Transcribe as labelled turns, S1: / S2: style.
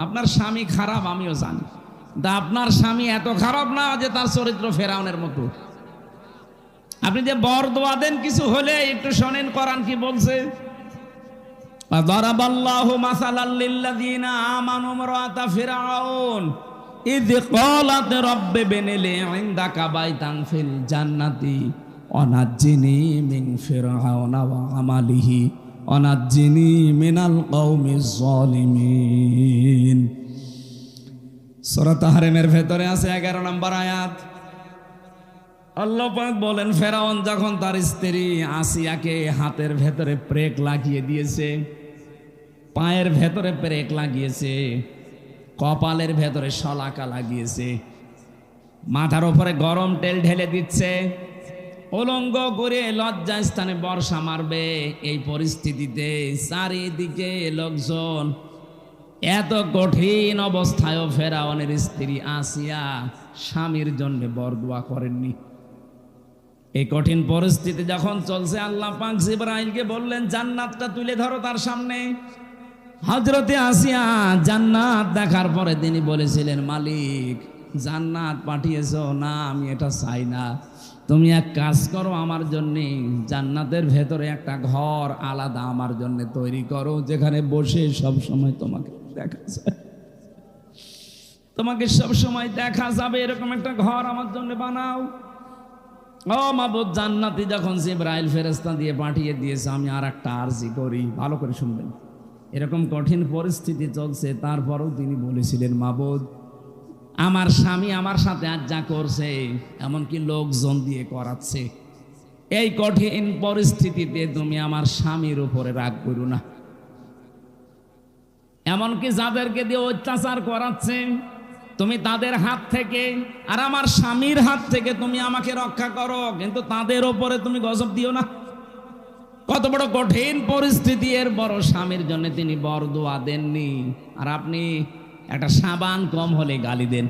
S1: আপনার স্বামী খারাপ আমিও জানি, তা আপনার স্বামী এত খারাপ না যে তার চরিত্র ফেরাউনের মতো। আপনি যে বরদোয়া দেন কিছু হলে একটু শোনেন কোরআন কি বলছে। দারাবাল্লাহু মাসালাল লিল্লাযিনা আমানু ইমরাআতা ফিরআউন ইয ক্বালাত রাব্বি বিনিলি ইনদাকা বাইতান ফিল জান্নাতি ওয়ানাজ্জিনি মিন ফিরআউনা ওয়া আমালিহি ওয়ানাজ্জিনি মিনাল কওমিজ জালিমিন। সূরা তাহরিমের ভেতরে আছে 11 নম্বর আয়াত। আল্লাহ পাক বলেন, ফেরাউন যখন তার স্ত্রী আসিয়াকে হাতের ভেতরে প্রেক লাগিয়ে দিয়েছে, পায়ের ভেতরে প্রেক লাগিয়েছে, কপালের ভেতরে শলাকা লাগিয়েছে, মাথার উপরে গরম তেল ঢেলে দিচ্ছে, উলঙ্গ করে লজ্জা স্থানে বর্ষা মারবে, এই পরিস্থিতিতে চারিদিকে লোকজন, এত কঠিন অবস্থায়ও ফেরাউনের স্ত্রী আসিয়া স্বামীর জন্য বরদোয়া করেননি। এই কঠিন পরিস্থিতি যখন চলছে, আল্লাহ পাক জিবরাইলকে বললেন, জান্নাতটা তুলে ধরো তার সামনে। হযরতে আসিয়া জান্নাত দেখার পরে তিনি বলেছিলেন, মালিক জান্নাত পাঠিয়েছো না, আমি এটা চাই না, তুমি এক কাজ করো, আমার জন্য জান্নাতের ভেতরে একটা ঘর আলাদা আমার জন্য তৈরি করো, যেখানে বসে সব সময় তোমাকে দেখা যায়, তোমাকে সব সময় দেখা যাবে, এরকম একটা ঘর আমার জন্য বানাও। ও মাবুদ, জান্নাতি যখন জিবরাইল ফেরেশতা দিয়ে পাঠিয়ে দিয়েছে, আমি আর একটা আরজি করি, ভালো করে শুনবেন। এরকম কঠিন পরিস্থিতি চলছে, তারপরেও তিনি বলেছিলেন, মাবুদ আমার স্বামী আমার সাথে আজ যা করছে, এমনকি লোকজন দিয়ে করাচ্ছে, এই কঠিন পরিস্থিতিতে তুমি আমার স্বামীর উপরে রাগ করো না, এমনকি যাদেরকে দিয়ে অত্যাচার করাচ্ছে তুমি তাদের হাত থেকে আর আমার স্বামীর হাত থেকে তুমি আমাকে রক্ষা করো, কিন্তু তাদের ওপরে তুমি গজব দিও না। কত বড় কঠিন পরিস্থিতি, এর বড় স্বামীর জন্য তিনি বরদোয়া দেননি, আর আপনি একটা সাবান কম হলে গালি দেন।